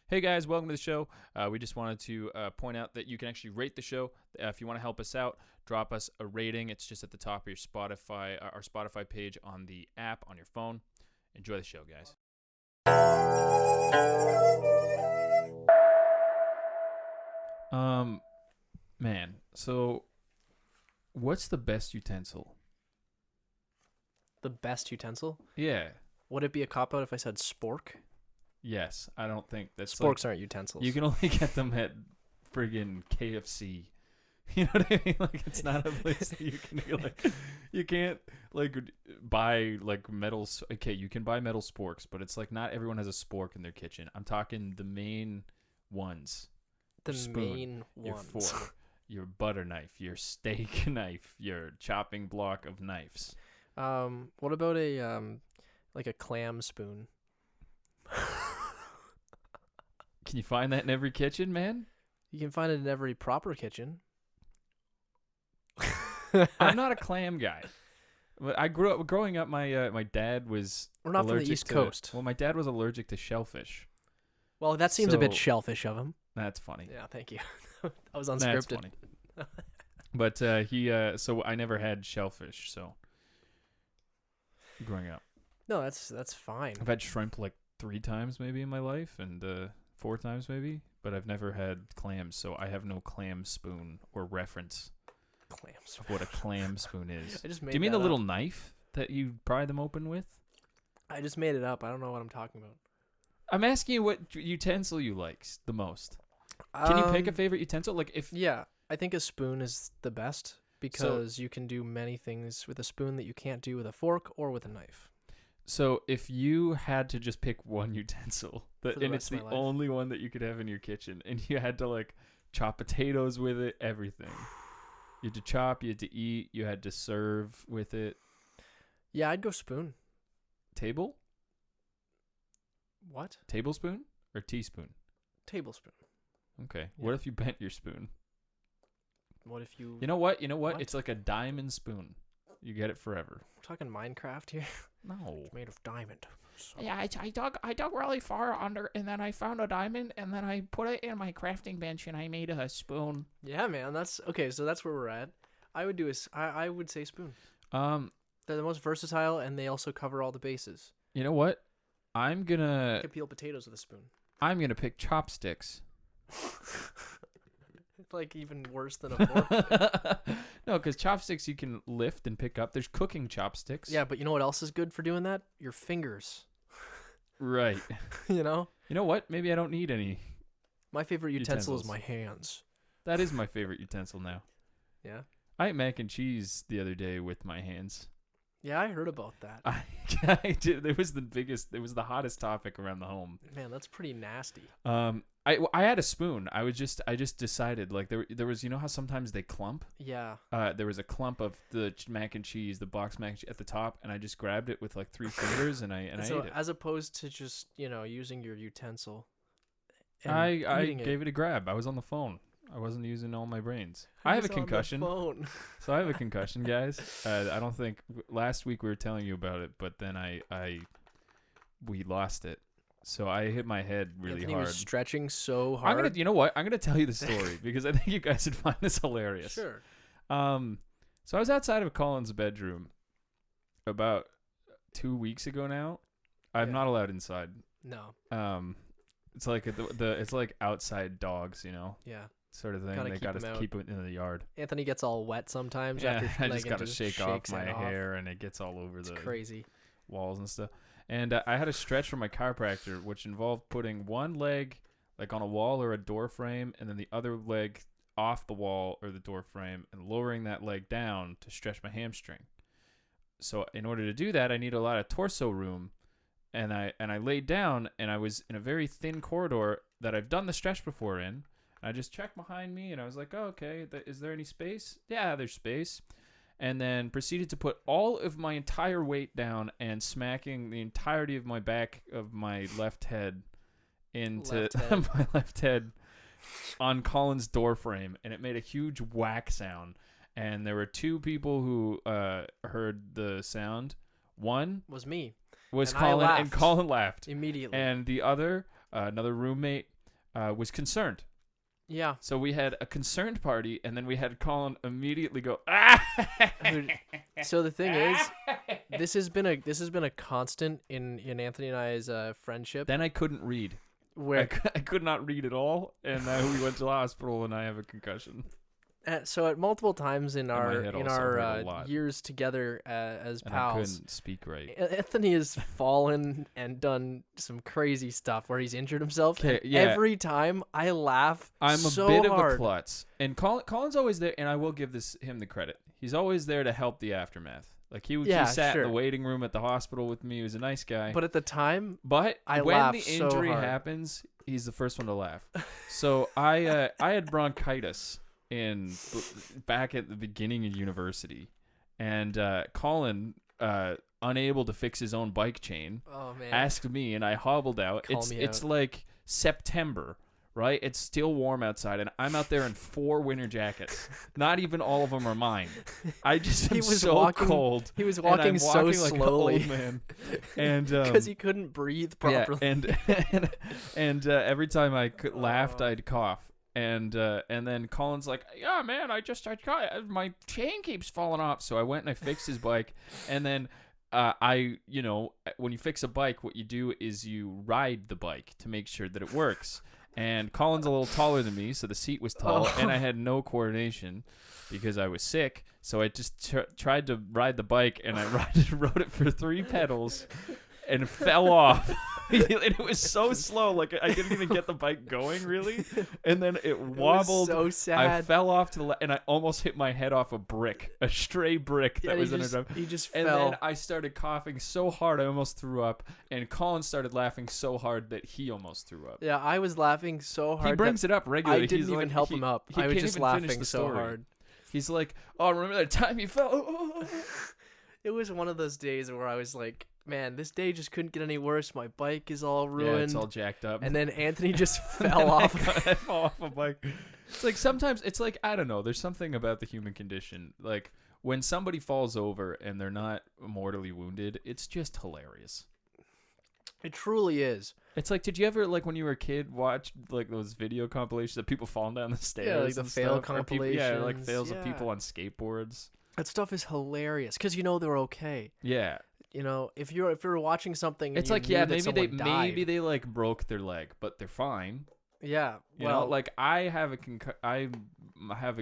Hey guys, welcome to the show. We just wanted to point out that you can actually rate the show. If you want to help us out, drop us a rating. It's just at the top of your Spotify, our Spotify page on the app on your phone. Enjoy the show, guys. Man. So, what's the best utensil? The best utensil? Yeah. Would it be a cop out if I said spork? Yes. I don't think that's Sporks aren't utensils. You can only get them at friggin' KFC. You know what I mean? Like, it's not a place that you can be like, you can't like buy like metals. Okay, you can buy metal sporks, but it's like not everyone has a spork in their kitchen. I'm talking the main ones. The spoon, main your ones. fork, your butter knife, your steak knife, your chopping block of knives. What about a like a clam spoon? Can you find that in every kitchen, man? You can find it in every proper kitchen. I'm not a clam guy. But I grew up growing up. My dad was. We're not from the allergic East to- Coast. Well, my dad was allergic to shellfish. Well, that seems a bit So- shellfish of him. That's funny. Yeah, thank you. That was That's unscripted. funny. But so I never had shellfish. So growing up, No, that's fine. I've had shrimp like 3 times maybe in my life, and 4 times maybe. But I've never had clams, so I have no clam spoon or reference Clams. of what a clam spoon is. I just made Do you mean that the little up. knife that you pry them open with? I just made it up. I don't know what I'm talking about. I'm asking you what utensil you like the most. Can you pick a favorite utensil? Like if Yeah, I think a spoon is the best because you can do many things with a spoon that you can't do with a fork or with a knife. So if you had to just pick one utensil, For the and rest it's of the my life. only one that you could have in your kitchen, and you had to like chop potatoes with it, everything. You had to chop, you had to eat, you had to serve with it. Yeah, I'd go spoon. Table? What? Tablespoon or teaspoon? Tablespoon. Okay. Yeah. What if you bent your spoon? What if you... You know what? What? It's like a diamond spoon. You get it forever. We're talking Minecraft here. No. It's made of diamond. So- Yeah, I dug really far under, and then I found a diamond, and then I put it in my crafting bench, and I made a spoon. Yeah, man. That's... Okay, so that's where we're at. I would say spoon. They're the most versatile, and they also cover all the bases. You know what? I'm You gonna can peel potatoes with a spoon. pick chopsticks. It's like even worse than a fork. No, because chopsticks you can lift and pick up. There's cooking chopsticks. Yeah, but you know what else is good for doing that? Your fingers. Right. You know? You know what? Maybe I don't need any. My favorite utensil is Utensils. my hands. That is my favorite utensil now. Yeah? I ate mac and cheese the other day with my hands. Yeah, I heard about that. I did. It was the hottest topic around the home. Man, that's pretty nasty. I had a spoon. I just decided like there was, you know how sometimes they clump. Yeah. There was a clump of the mac and cheese, the box mac and cheese at the top, and I just grabbed it with like 3 fingers and I So ate it. as opposed to just, using your utensil. I gave it a grab. I was on the phone. I wasn't using all my brains. I have a concussion. Phone. So I have a concussion, guys. I don't think last week we were telling you about it, but then we lost it. So I hit my head really Anthony hard. was stretching so hard. You know what? I'm gonna tell you the story because I think you guys would find this hilarious. Sure. So I was outside of Colin's bedroom about 2 weeks ago now. I'm Yeah. not allowed inside. No. It's like it's like outside dogs, Yeah. sort of thing. Gotta They keep got 'em to out. keep it in the yard. Anthony gets all wet sometimes Yeah, after I like, just it got to shake off shakes my it hair and it gets all over It's the crazy. walls and stuff. And I had a stretch from my chiropractor, which involved putting one leg like on a wall or a door frame, and then the other leg off the wall or the door frame, and lowering that leg down to stretch my hamstring. So in order to do that, I need a lot of torso room, and I laid down, and I was in a very thin corridor that I've done the stretch before in. I just checked behind me, and I was like, oh, okay, is there any space? Yeah, there's space. And then proceeded to put all of my entire weight down and smacking the entirety of my back of my left head into Left head. my left head on Colin's door frame, and it made a huge whack sound. And there were 2 people who heard the sound. One Was me was And I Colin, and laughed. Colin laughed. immediately. And the other, another roommate, was concerned. Yeah. So we had a concerned party, and then we had Colin immediately go, ah! So the thing is, this has been a constant in Anthony and I's friendship. Then I couldn't read. Where I could not read at all, and we went to the hospital, and I have a concussion. So at multiple times in And my head also hurt a our lot. years together as And I pals, couldn't speak right. Anthony has fallen and done some crazy stuff where he's injured himself. Okay, and yeah. Every time I laugh I'm so a bit hard. of a klutz, and Colin's always there, and I will give him the credit. He's always there to help the aftermath. Like he sat in the waiting room at the hospital with me. He was a nice guy. But at the time, But I when laughed the injury so hard. happens, he's the first one to laugh. So I had bronchitis back at the beginning of university, and Colin, unable to fix his own bike chain, asked me, and I hobbled out. It's like September, right? It's still warm outside, and I'm out there in 4 winter jackets. Not even all of them are mine. I just am cold. He was walking so slowly, like an old man, and because he couldn't breathe properly. Yeah, and every time I laughed, I'd cough. And then Colin's like, yeah, man, my chain keeps falling off. So I went and I fixed his bike. And then when you fix a bike, what you do is you ride the bike to make sure that it works. And Colin's a little taller than me, so the seat was tall, and I had no coordination because I was sick. So I just tried to ride the bike, and I rode it for 3 pedals and fell off. And it was so slow, like I didn't even get the bike going really, and then it wobbled. It was so sad. I fell off to the left, and I almost hit my head off a stray brick that was in a drum. He just and fell. then I started coughing so hard I almost threw up, and Colin started laughing so hard that he almost threw up. Yeah, I was laughing so hard. He brings it up regularly. I didn't even help him up. I was just laughing so hard. He's like, "Oh, remember that time you fell?" It was one of those days where I was like, man, this day just couldn't get any worse. My bike is all ruined. Yeah, it's all jacked up. And then Anthony just fell off. I fell off a bike. It's like sometimes, it's like, I don't know, there's something about the human condition. Like when somebody falls over and they're not mortally wounded, it's just hilarious. It truly is. It's like, did you ever, like when you were a kid, watch like those video compilations of people falling down the stairs? Yeah, like the fail compilations. compilations. Yeah, like fails of people on skateboards. That stuff is hilarious because they're okay. Yeah. If you're watching something, and it's you like, knew yeah, that maybe they like broke their leg, but they're fine. Yeah, you know, like I have a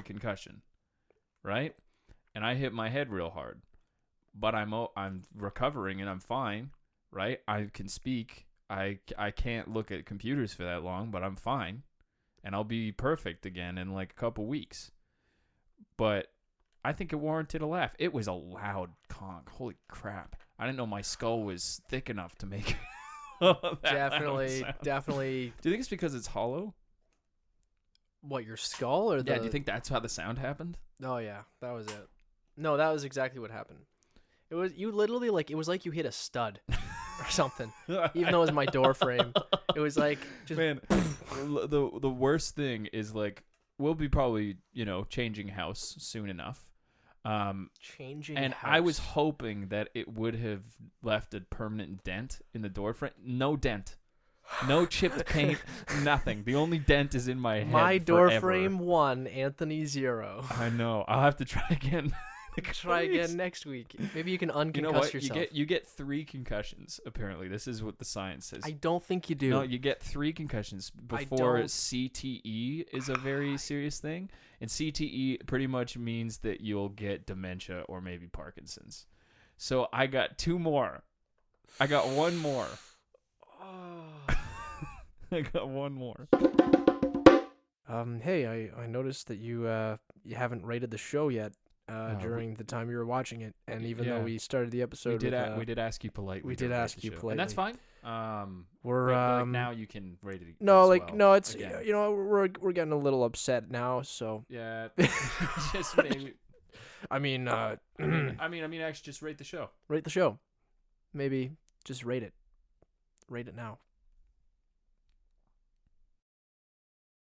concussion, right? And I hit my head real hard, but I'm recovering and I'm fine, right? I can speak. I can't look at computers for that long, but I'm fine, and I'll be perfect again in like a couple weeks. But I think it warranted a laugh. It was a loud conk. Holy crap. I didn't know my skull was thick enough to make definitely. Do you think it's because it's hollow? What, your skull or the? Yeah, do you think that's how the sound happened? Oh yeah, that was it. No, that was exactly what happened. It was you literally it was like you hit a stud or something. Even though it was my door frame, it was like just. Man, the worst thing is like we'll be probably changing house soon enough. Changing and house. I was hoping that it would have left a permanent dent in the door frame. No dent, no chipped paint, nothing. The only dent is in my head. My door forever. frame 1, Anthony 0. I know. I'll have to try again. Try again next week. Maybe you can unconcuss You know what? yourself. You get 3 concussions. Apparently, this is what the science says. I don't think you do. No, you get 3 concussions before CTE is a very serious thing. And CTE pretty much means that you'll get dementia or maybe Parkinson's. So I got 2 more. I got 1 more. I got 1 more. Hey, I noticed that you haven't rated the show yet. During the time you were watching it, and even though we started the episode, we did ask you politely. We did ask you politely, and that's fine. We're now you can rate it. No, as well, it's again. we're getting a little upset now. So yeah, just maybe. I mean, actually, just rate the show. Rate the show. Maybe just rate it. Rate it now.